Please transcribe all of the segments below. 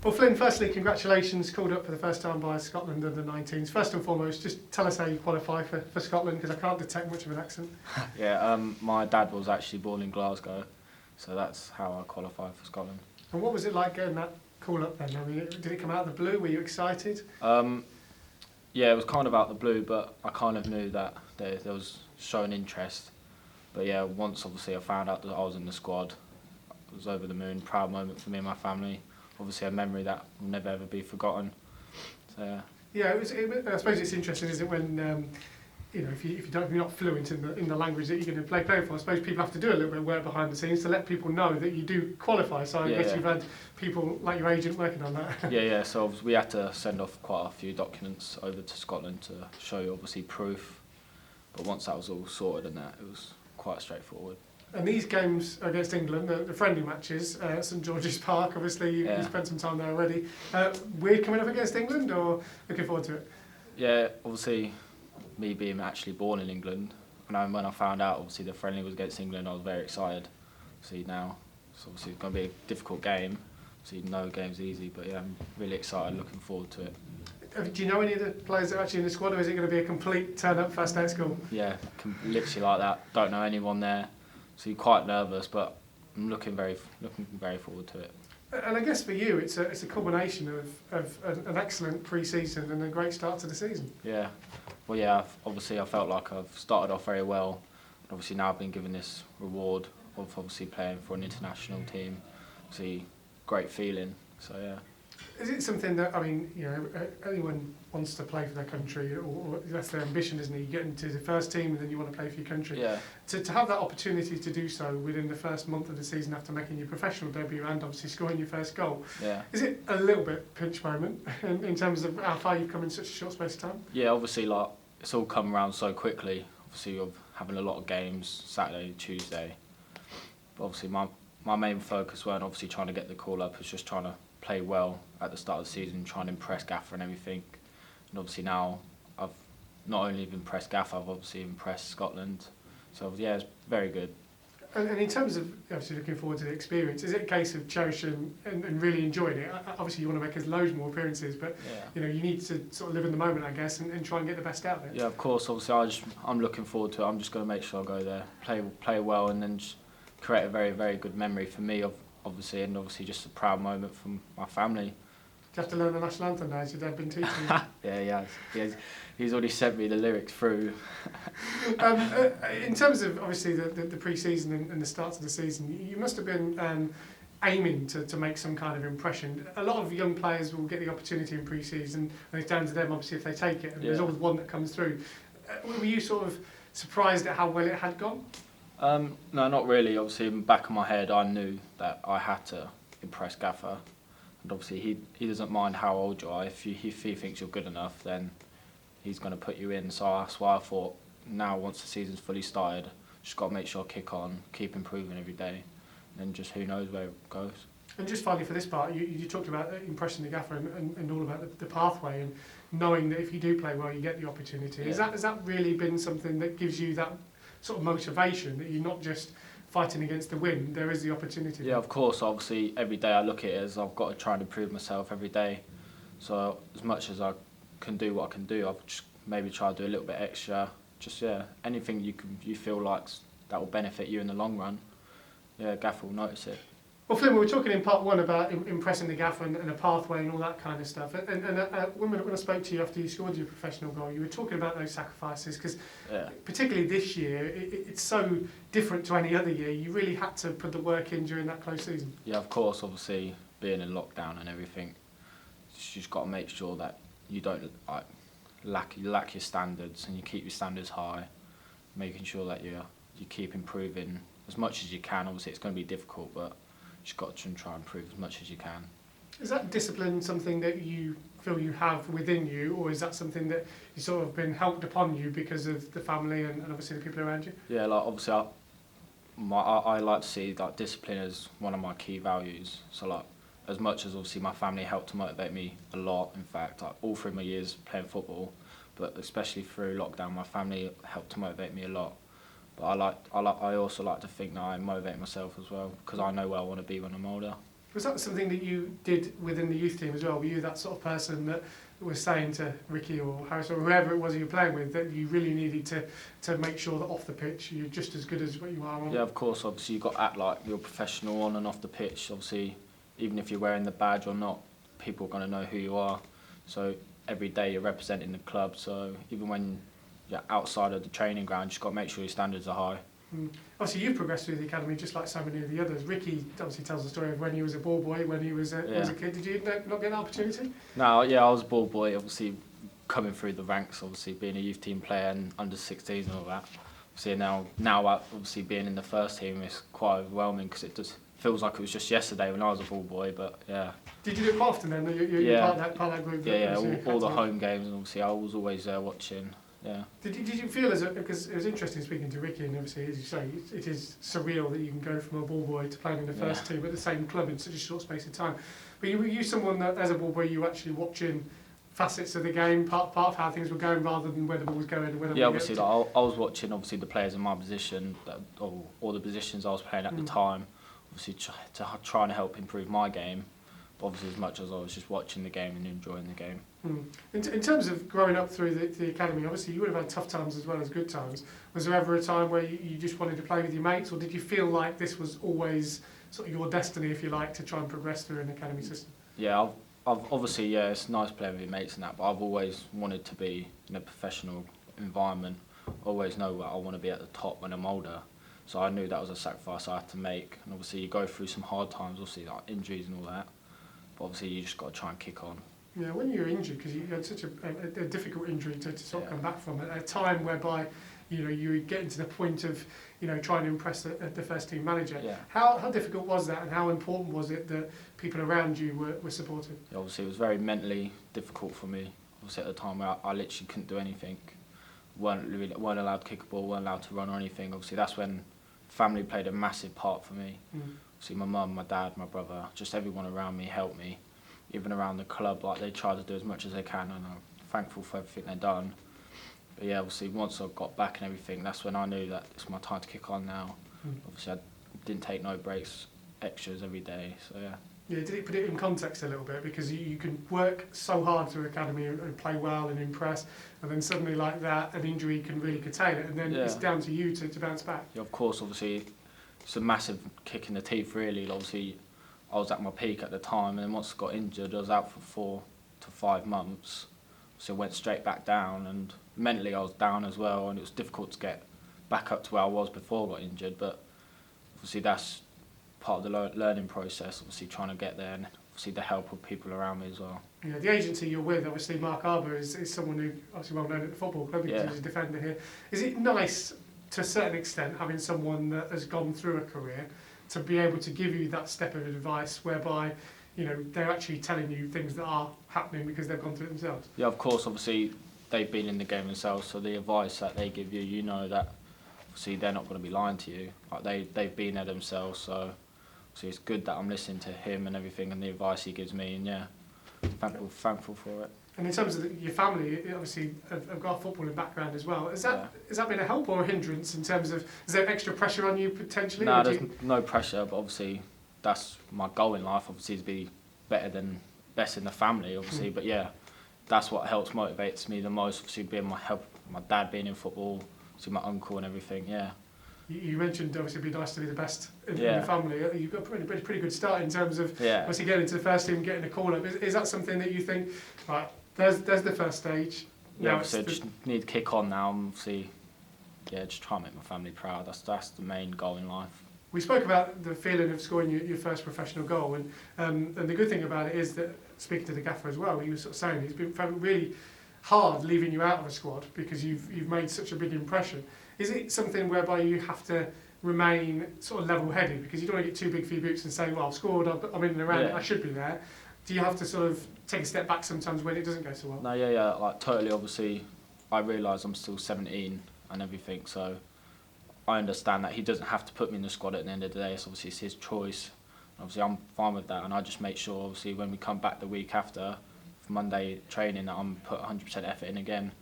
Well, Flynn, firstly, congratulations, called up for the first time by Scotland under 19s. First and foremost, just tell us how you qualify for Scotland, because I can't detect much of an accent. Yeah, my dad was actually born in Glasgow, so that's how I qualified for Scotland. And what was it like getting that call up then? I mean, did it come out of the blue? Were you excited? Yeah, it was kind of out of the blue, but I kind of knew that there was showing interest. But yeah, once obviously I found out that I was in the squad, it was over the moon, proud moment for me and my family. Obviously a memory that will never ever be forgotten. So yeah. Yeah, I suppose it's interesting, isn't it, when if you're not fluent in the language that you're going to play for, I suppose people have to do a little bit of work behind the scenes to let people know that you do qualify. So I guess you've had people like your agent working on that. Yeah. So we had to send off quite a few documents over to Scotland to show obviously proof. But once that was all sorted and that, it was quite straightforward. And these games against England, the friendly matches, St George's Park, obviously you spent some time there already. Weird coming up against England, or looking forward to it? Yeah, obviously me being actually born in England, and when I found out obviously the friendly was against England, I was very excited. See now, it's obviously going to be a difficult game. See, no game's easy, but yeah, I'm really excited, looking forward to it. Do you know any of the players that are actually in the squad, or is it going to be a complete turn-up first day at school? Yeah, literally like that. Don't know anyone there, so you're quite nervous, but I'm looking very forward to it. And I guess for you, it's a combination of an excellent pre-season and a great start to the season. Yeah, well, yeah. Obviously, I felt like I've started off very well, and obviously now I've been given this reward of obviously playing for an international team. Obviously, great feeling. So yeah. Is it something that, I mean, anyone wants to play for their country, or that's their ambition, isn't it? You get into the first team and then you want to play for your country. Yeah. To have that opportunity to do so within the first month of the season after making your professional debut and obviously scoring your first goal, is it a little bit pinch moment in terms of how far you've come in such a short space of time? Yeah, obviously, like, it's all come around so quickly. Obviously, of having a lot of games Saturday, Tuesday. But obviously, my main focus weren't obviously trying to get the call up, it was just trying to play well at the start of the season, trying to impress Gaffer and everything. And obviously now I've not only impressed Gaffer, I've obviously impressed Scotland. So yeah, it's very good. And in terms of obviously looking forward to the experience, is it a case of cherishing and really enjoying it? Obviously you want to make as loads more appearances, but you need to sort of live in the moment, I guess, and try and get the best out of it. Yeah, of course. Obviously I'm looking forward to it. I'm just going to make sure I go there, play well, and then just create a very, very good memory for me, obviously, and obviously just a proud moment from my family. Do you have to learn the national anthem now? Has your dad been teaching you? Yeah, he has. He's already sent me the lyrics through. In terms of obviously the pre-season and the start of the season, you must have been aiming to make some kind of impression. A lot of young players will get the opportunity in pre-season, and it's down to them obviously if they take it, and there's always one that comes through. Were you sort of surprised at how well it had gone? No, not really. Obviously, in the back of my head, I knew that I had to impress Gaffer. And obviously, he doesn't mind how old you are. If he thinks you're good enough, then he's going to put you in. So that's why I thought, now once the season's fully started, just got to make sure I kick on, keep improving every day, and then just who knows where it goes. And just finally for this part, you talked about impressing the Gaffer and all about the pathway and knowing that if you do play well, you get the opportunity. Yeah. Has that really been something that gives you that sort of motivation, that you're not just fighting against the wind, there is the opportunity? Yeah, of course. Obviously, every day I look at it as I've got to try and improve myself every day. So as much as I can do what I can do, I've just maybe try to do a little bit extra. Just anything you feel like that will benefit you in the long run. Yeah, Gaffer will notice it. Well, Flynn, we were talking in part one about impressing the Gaffer and a pathway and all that kind of stuff. And when I spoke to you after you scored your professional goal, you were talking about those sacrifices because particularly this year, it's so different to any other year. You really had to put the work in during that close season. Yeah, of course. Obviously, being in lockdown and everything, you just got to make sure that you don't lack your standards and you keep your standards high, making sure that you keep improving as much as you can. Obviously, it's going to be difficult, but you've got to try and improve as much as you can. Is that discipline something that you feel you have within you, or is that something that you sort of been helped upon you because of the family and obviously the people around you? Yeah, like obviously I like to see like discipline as one of my key values. So like as much as obviously my family helped to motivate me a lot, in fact, like all through my years playing football, but especially through lockdown, my family helped to motivate me a lot. But I also like to think that I motivate myself as well, because I know where I want to be when I'm older. Was that something that you did within the youth team as well? Were you that sort of person that was saying to Ricky or Harris or whoever it was you were playing with that you really needed to make sure that off the pitch you're just as good as what you are on? Yeah, of course. Obviously, you've got to act like you're professional on and off the pitch. Obviously, even if you're wearing the badge or not, people are going to know who you are. So every day you're representing the club. So even when you're outside of the training ground, you've just got to make sure your standards are high. Obviously, you've progressed through the academy just like so many of the others. Ricky obviously tells the story of when he was a ball boy, when he was a kid. Did you not get an opportunity? No, yeah, I was a ball boy. Obviously, coming through the ranks, obviously being a youth team player and under 16s and all that. Obviously now obviously being in the first team is quite overwhelming because it just feels like it was just yesterday when I was a ball boy. But yeah. Did you do it quite often then? You're part of that group. Yeah, all the home games, and obviously I was always there watching. Yeah. Did you feel because it was interesting speaking to Ricky, and obviously as you say, it is surreal that you can go from a ball boy to playing in the first team at the same club in such a short space of time. But were you someone that as a ball boy you were actually watching facets of the game, part of how things were going rather than where the ball was going and where the ball was going? Yeah, obviously I was watching obviously the players in my position or the positions I was playing at the time, obviously trying to help improve my game. Obviously as much as I was just watching the game and enjoying the game. In terms of growing up through the academy, obviously you would have had tough times as well as good times. Was there ever a time where you just wanted to play with your mates, or did you feel like this was always sort of your destiny, if you like, to try and progress through an academy system? Yeah, I've obviously, it's nice playing with your mates and that, but I've always wanted to be in a professional environment. Always know that I want to be at the top when I'm older. So I knew that was a sacrifice I had to make. And obviously you go through some hard times, obviously like injuries and all that. But obviously you just got to try and kick on. Yeah, when you're injured, because you had such a difficult injury to sort of come back from, at a time whereby you were getting to the point of trying to impress the first team manager. Yeah. How difficult was that, and how important was it that people around you were supportive? Yeah, obviously it was very mentally difficult for me. Obviously at the time where I literally couldn't do anything, weren't allowed to kick a ball, weren't allowed to run or anything. Obviously that's when family played a massive part for me. Obviously my mum, my dad, my brother, just everyone around me helped me. Even around the club, like they try to do as much as they can, and I'm thankful for everything they've done. But yeah, obviously once I got back and everything, that's when I knew that it's my time to kick on now. Obviously I didn't take no breaks, extras every day, so yeah. Yeah, did it put it in context a little bit, because you can work so hard through academy and play well and impress, and then suddenly like that, an injury can really curtail it, and then it's down to you to bounce back. Yeah, of course, obviously it's a massive kick in the teeth really. Obviously I was at my peak at the time, and then once I got injured, I was out for 4 to 5 months. So I went straight back down, and mentally I was down as well, and it was difficult to get back up to where I was before I got injured. But obviously that's part of the learning process, obviously trying to get there, and obviously the help of people around me as well. Yeah, the agency you're with, obviously Mark Arbour is someone who obviously well known at the football club because he's a defender here. Is it nice, to a certain extent, having someone that has gone through a career to be able to give you that step of advice whereby they're actually telling you things that are happening because they've gone through it themselves? Yeah, of course, obviously they've been in the game themselves, so the advice that they give you, that obviously they're not going to be lying to you. Like they've been there themselves, so obviously it's good that I'm listening to him and everything and the advice he gives me, and thankful for it. And in terms of your family, obviously have got a footballing background as well. Has that been a help or a hindrance in terms of, is there extra pressure on you potentially? No, there's no pressure, but obviously that's my goal in life, obviously, to be best in the family, obviously. But yeah, that's what helps motivates me the most, obviously being my dad being in football, obviously my uncle and everything, yeah. You mentioned obviously it'd be nice to be the best in the family. You've got a pretty good start in terms of obviously getting into the first team, getting a call up. Is that something that you think, right, there's the first stage? Yeah, obviously I just need to kick on now and obviously, just try and make my family proud. That's the main goal in life. We spoke about the feeling of scoring your first professional goal, and the good thing about it is that, speaking to the gaffer as well, he was sort of saying it's been really hard leaving you out of a squad because you've made such a big impression. Is it something whereby you have to remain sort of level-headed because you don't want to get too big for your boots and say, well, I've scored, I'm in and around, I should be there? Do you have to sort of take a step back sometimes when it doesn't go so well? No, like totally. Obviously, I realise I'm still 17 and everything, so I understand that he doesn't have to put me in the squad at the end of the day. So obviously it's his choice. Obviously I'm fine with that, and I just make sure obviously when we come back the week after for Monday training that I'm put 100% effort in again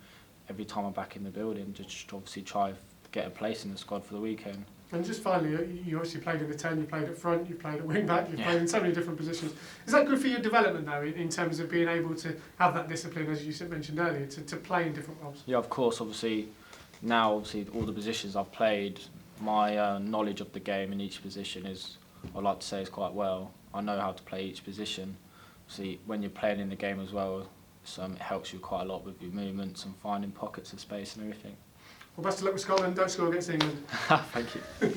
every time I'm back in the building, just obviously try to get a place in the squad for the weekend. And just finally, you obviously played in the 10, you played at front, you played at wing back, you played in so many different positions. Is that good for your development though, in terms of being able to have that discipline, as you mentioned earlier, to play in different roles? Yeah, of course. Obviously, now obviously all the positions I've played, my knowledge of the game in each position is, I'd like to say, is quite well. I know how to play each position. See, when you're playing in the game as well, it helps you quite a lot with your movements and finding pockets of space and everything. Well, best of luck with Scotland. Don't score against England. Thank you.